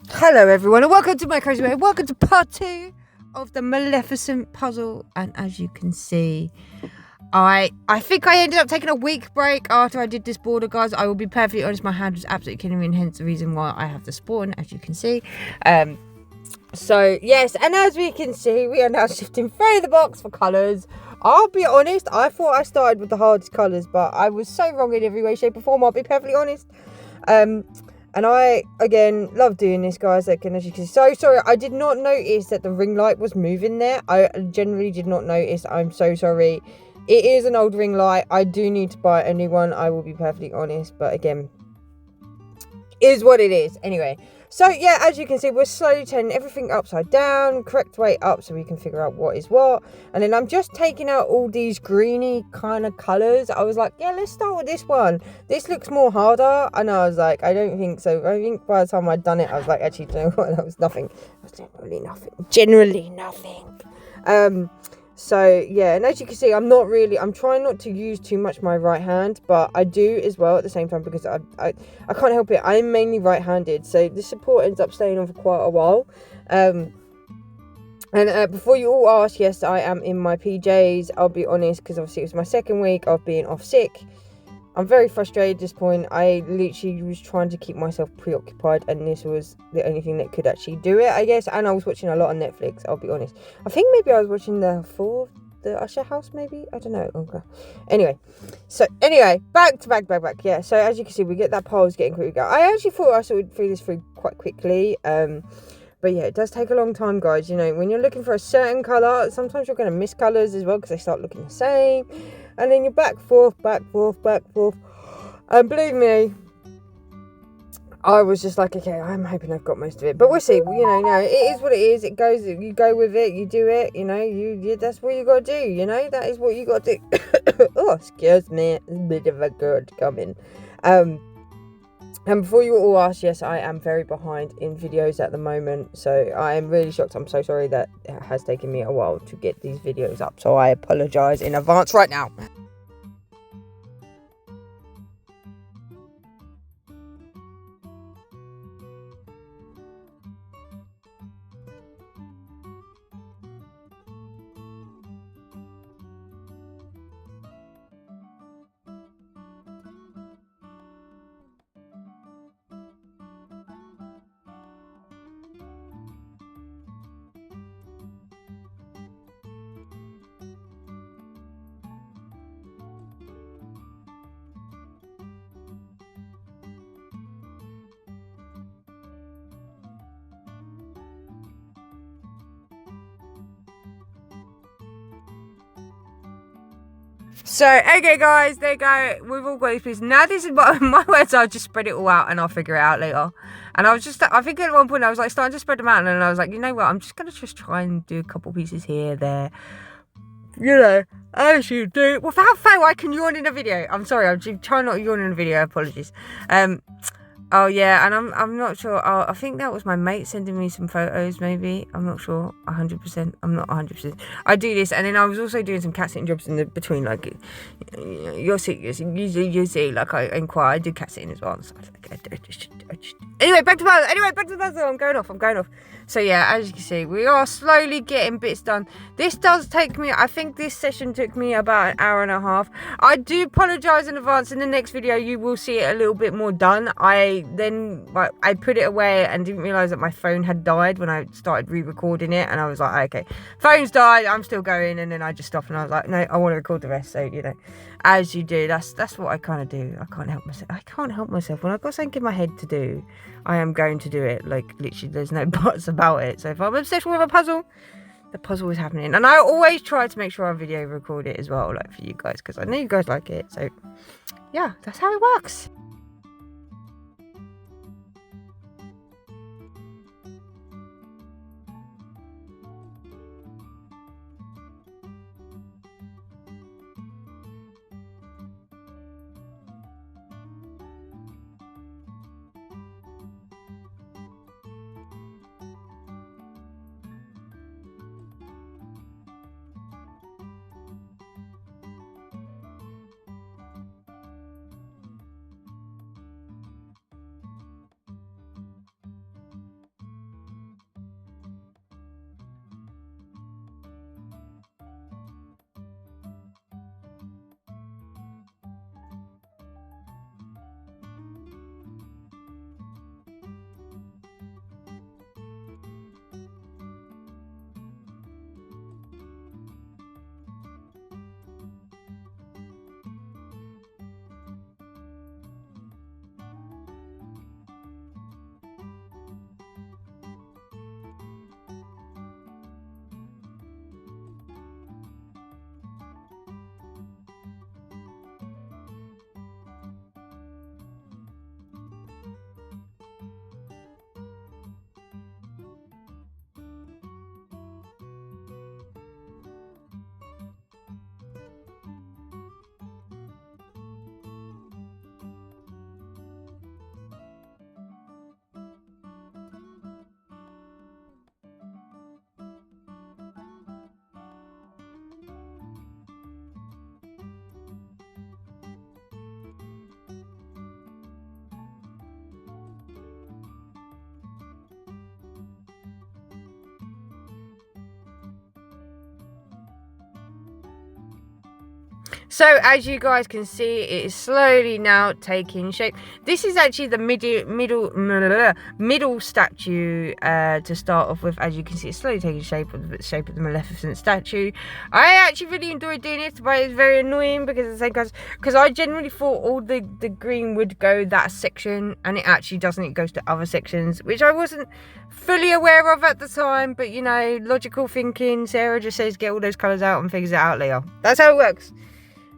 Hello everyone and welcome to my crazy way. Welcome to part 2 of the Maleficent puzzle. And as you can see, I think I ended up taking a week break after I did this border, guys. I will be perfectly honest, my hand was absolutely killing me, and hence the reason why I have the spawn, as you can see. So yes, and as we can see, we are now shifting through the box for colours. I'll be honest, I thought I started with the hardest colours, but I was so wrong in every way, shape or form, I'll be perfectly honest. And I, again, love doing this, guys. Like, and as you can see, so sorry, I did not notice that the ring light was moving there. I generally did not notice. I'm so sorry. It is an old ring light. I do need to buy a new one. I will be perfectly honest. But again, is what it is. Anyway, so yeah, as you can see, we're slowly turning everything upside down, correct way up, so we can figure out what is what. And then I'm just taking out all these greeny kind of colors. I was like, yeah, let's start with this one. This looks more harder. And I was like, I don't think so. I think by the time I'd done it, I was like, actually, do you know what? That was nothing. That was generally nothing. So yeah, and as you can see, I'm trying not to use too much my right hand, but I do as well at the same time, because I can't help it. I'm mainly right-handed, so the support ends up staying on for quite a while. And before you all ask, yes, I am in my PJs. I'll be honest, because obviously it was my second week of being off sick. I'm very frustrated at this point. I literally was trying to keep myself preoccupied, and this was the only thing that could actually do it, I guess. And I was watching a lot on Netflix, I'll be honest. I think maybe I was watching the Usher House, maybe? I don't know. Okay. Anyway, back. Yeah, so as you can see, we get that pole's getting quicker. I actually thought I would free this through quite quickly. But yeah, it does take a long time, guys. You know, when you're looking for a certain colour, sometimes you're going to miss colours as well, because they start looking the same. And then you're back, forth. And believe me, I was just like, okay, I'm hoping I've got most of it. But we'll see. No, it is what it is. It goes, you go with it, you do it, that's what you got to do, that is what you got to do. Oh, excuse me, a bit of a good coming. And before you all ask, yes, I am very behind in videos at the moment, so I am really shocked. I'm so sorry that it has taken me a while to get these videos up, so I apologise in advance right now. So, okay, guys, there you go. We've all got these pieces. Now, this is my words. I'll just spread it all out and I'll figure it out later. And I think at one point I was like starting to spread them out, and I was like, you know what? I'm just going to try and do a couple pieces here, there. As you do. Without fail, I can yawn in a video. I'm sorry, I'm trying not to yawn in a video. Apologies. Oh yeah, and I'm not sure. I think that was my mate sending me some photos, maybe. I'm not sure 100%. I'm not 100%. I do this, and then I was also doing some cat sitting jobs in the between, like you'll see, like I inquire. I do cat sitting as well. So anyway, back to the puzzle. I'm going off. So yeah, as you can see, we are slowly getting bits done. This does take me, I think this session took me about an hour and a half. I do apologise in advance. In the next video, you will see it a little bit more done. I put it away and didn't realise that my phone had died when I started re-recording it. And I was like, okay, phone's died, I'm still going. And then I just stopped and I was like, no, I want to record the rest. So, as you do, that's what I kind of do. I can't help myself. When I've got something in my head to do, I am going to do it. Like, literally, there's no buts about it. So if I'm obsessed with a puzzle, the puzzle is happening. And I always try to make sure I video record it as well, like for you guys, because I know you guys like it. So yeah, that's how it works. So as you guys can see, it is slowly now taking shape. This is actually the middle statue to start off with. As you can see, it's slowly taking shape of the Maleficent statue. I actually really enjoyed doing it, but it's very annoying because I generally thought all the green would go that section, and it actually doesn't. It goes to other sections, which I wasn't fully aware of at the time. But you know, logical thinking. Sarah just says get all those colours out and figures it out later. That's how it works.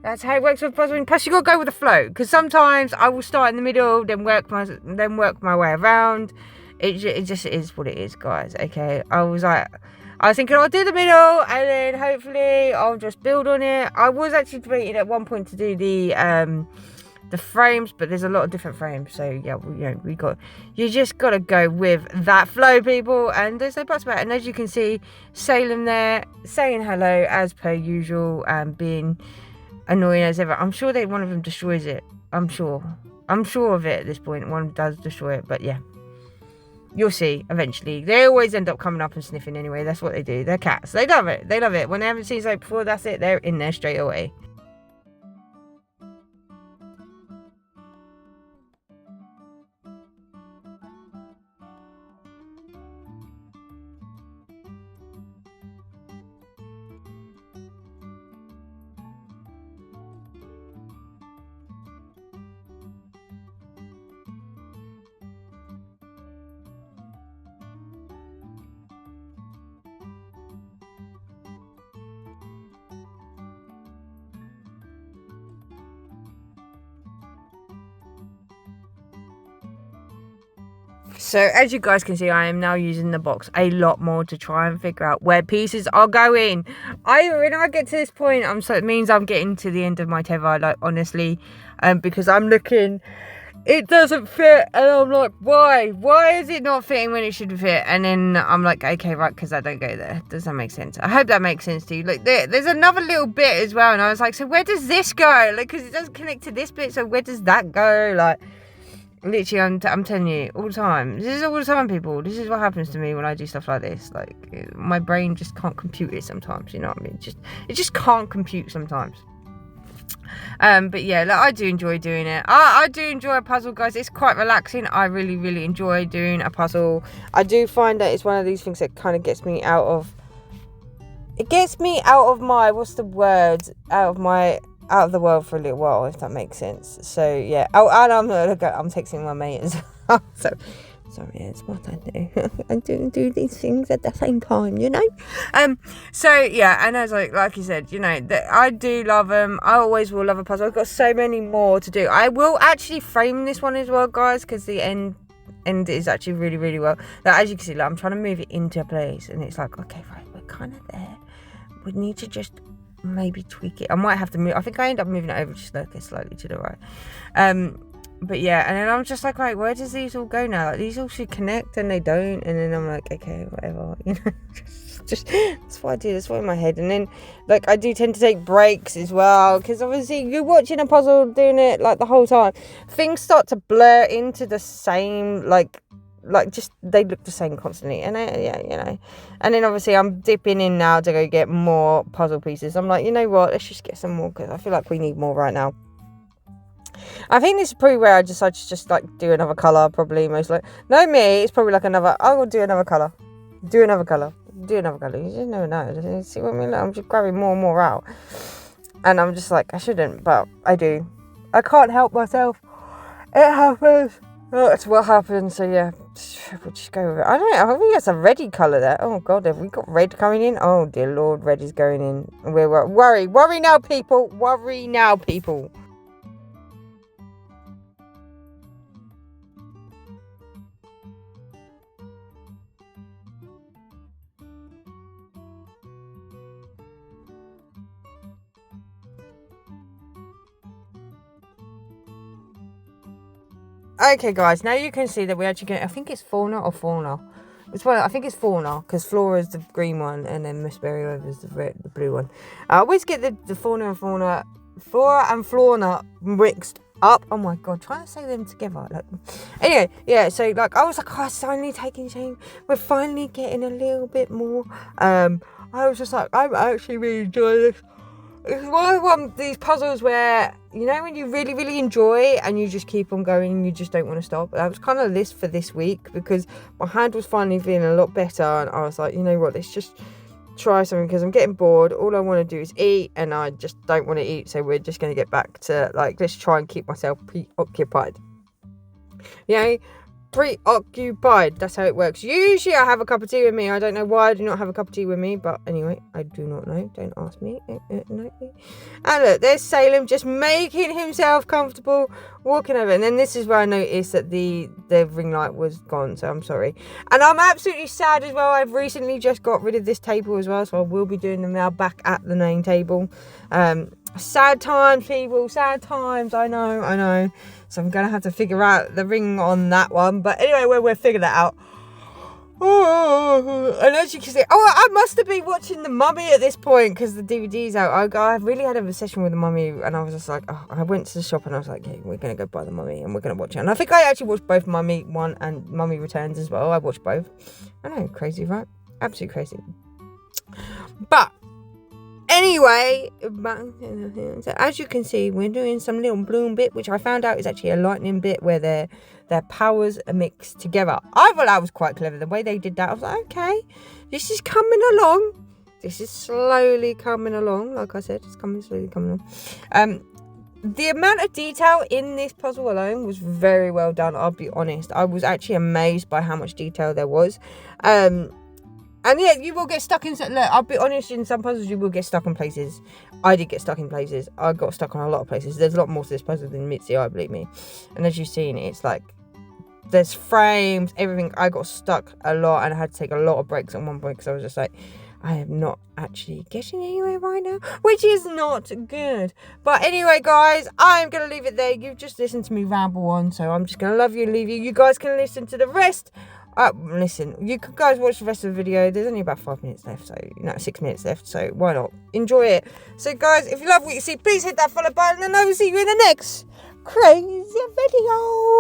That's how it works with puzzling. Plus, you gotta go with the flow, because sometimes I will start in the middle, then work my way around. It just is what it is, guys. Okay, I was thinking I'll do the middle, and then hopefully I'll just build on it. I was actually debating at one point to do the frames, but there's a lot of different frames, so yeah, you just gotta go with that flow, people, and there's no buts about it. And as you can see, Salem there saying hello as per usual, and being annoying as ever. I'm sure one of them destroys it. I'm sure of it at this point. One does destroy it, but yeah, you'll see eventually. They always end up coming up and sniffing anyway. That's what they do. They're cats. They love it. When they haven't seen something before, that's it. They're in there straight away. So as you guys can see, I am now using the box a lot more to try and figure out where pieces are going. When I get to this point, it means I'm getting to the end of my tether, like, honestly, because I'm looking, it doesn't fit, and I'm like, why is it not fitting when it should fit? And then I'm like, okay, right, because I don't go there. Does that make sense? I hope that makes sense to you. Like, there's another little bit as well, and I was like, so where does this go? Like, because it doesn't connect to this bit, so where does that go? Like, literally, I'm telling you, all the time. This is all the time, people. This is what happens to me when I do stuff like this. Like, my brain just can't compute it sometimes, you know what I mean? It just can't compute sometimes. But yeah, like, I do enjoy doing it. I do enjoy a puzzle, guys. It's quite relaxing. I really, really enjoy doing a puzzle. I do find that it's one of these things that kind of gets me out of my, what's the word? Out of the world for a little while, if that makes sense. So yeah. Oh, and I'm texting my mate as well. So sorry, it's what I do. I do these things at the same time, you know. So yeah, and as like you said, you know, I do love them. I always will love a puzzle. I've got so many more to do. I will actually frame this one as well, guys, because the end is actually really, really well. Like, as you can see, like, I'm trying to move it into place, and it's like, okay, right, we're kind of there. We need to just maybe tweak it. I might have to move. I think I end up moving it over just slightly to the right. But yeah, and then I'm just like, right, where does these all go now? Like, these all should connect, and they don't. And then I'm like, okay, whatever, you know. just that's what I do. That's what in my head. And then, like, I do tend to take breaks as well, because obviously you're watching a puzzle, doing it like the whole time, things start to blur into the same, like just they look the same constantly, and yeah, you know. And then obviously I'm dipping in now to go get more puzzle pieces. I'm like, you know what, let's just get some more, because I feel like we need more right now. I think this is probably where I decide to just like do another colour, probably, most like, no, me, it's probably like I will do another colour, you just never know. See what I mean? Like, I'm just grabbing more and more out, and I'm just like, I shouldn't, but I do. I can't help myself, it happens. That's what happened. So yeah, we'll just go with it. I don't know, I think it's a reddy colour there. Oh god, have we got red coming in? Oh dear lord, red is going in. We're worry now, people. Okay, guys, now you can see that we actually get, I think it's Fauna or Fauna. I think it's Fauna, because Flora is the green one, and then Miss Berry is the blue one. I always get the Flora and Fauna mixed up. Oh my god, trying to say them together. Like, anyway, yeah, so like I was like, oh, it's finally taking shape. We're finally getting a little bit more. I was just like, I'm actually really enjoying this. It's one of these puzzles where, you know, when you really, really enjoy and you just keep on going and you just don't want to stop. That was kind of this for this week because my hand was finally feeling a lot better and I was like, you know what, let's just try something because I'm getting bored. All I want to do is eat and I just don't want to eat. So we're just going to get back to, like, let's try and keep myself preoccupied. You know, preoccupied. That's how it works. Usually I have a cup of tea with me. I don't know why I do not have a cup of tea with me, but anyway, I do not know. Don't ask me. And look, there's Salem just making himself comfortable, walking over. And then this is where I noticed that the ring light was gone, so I'm sorry. And I'm absolutely sad as well. I've recently just got rid of this table as well, so I will be doing them now back at the main table. Sad times, people. Sad times. I know. So I'm going to have to figure out the ring on that one. But anyway, we'll figure that out. Oh, and as you can see, I must have been watching The Mummy at this point because the DVD's out. I really had a obsession with The Mummy and I was just like, I went to the shop and I was like, yeah, we're going to go buy The Mummy and we're going to watch it. And I think I actually watched both Mummy 1 and Mummy Returns as well. I watched both. I know, crazy, right? Absolutely crazy. But anyway, so as you can see, we're doing some little bloom bit, which I found out is actually a lightning bit where their powers are mixed together. I thought that was quite clever. The way they did that, I was like, okay, this is coming along. This is slowly coming along. Like I said, it's slowly coming along. The amount of detail in this puzzle alone was very well done, I'll be honest. I was actually amazed by how much detail there was. And yeah, you will get stuck in... Look, I'll be honest, in some puzzles you will get stuck in places. I did get stuck in places. I got stuck on a lot of places. There's a lot more to this puzzle than meets the eye, believe me. And as you've seen, it's like... there's frames, everything. I got stuck a lot and I had to take a lot of breaks at one point because I was just like, I am not actually getting anywhere right now, which is not good. But anyway, guys, I'm going to leave it there. You've just listened to me ramble on, so I'm just going to love you and leave you. You guys can listen to the rest. Listen, you can guys watch the rest of the video. There's only about 5 minutes left, so 6 minutes left, so why not enjoy it. So guys, if you love what you see, please hit that follow button and I will see you in the next crazy video.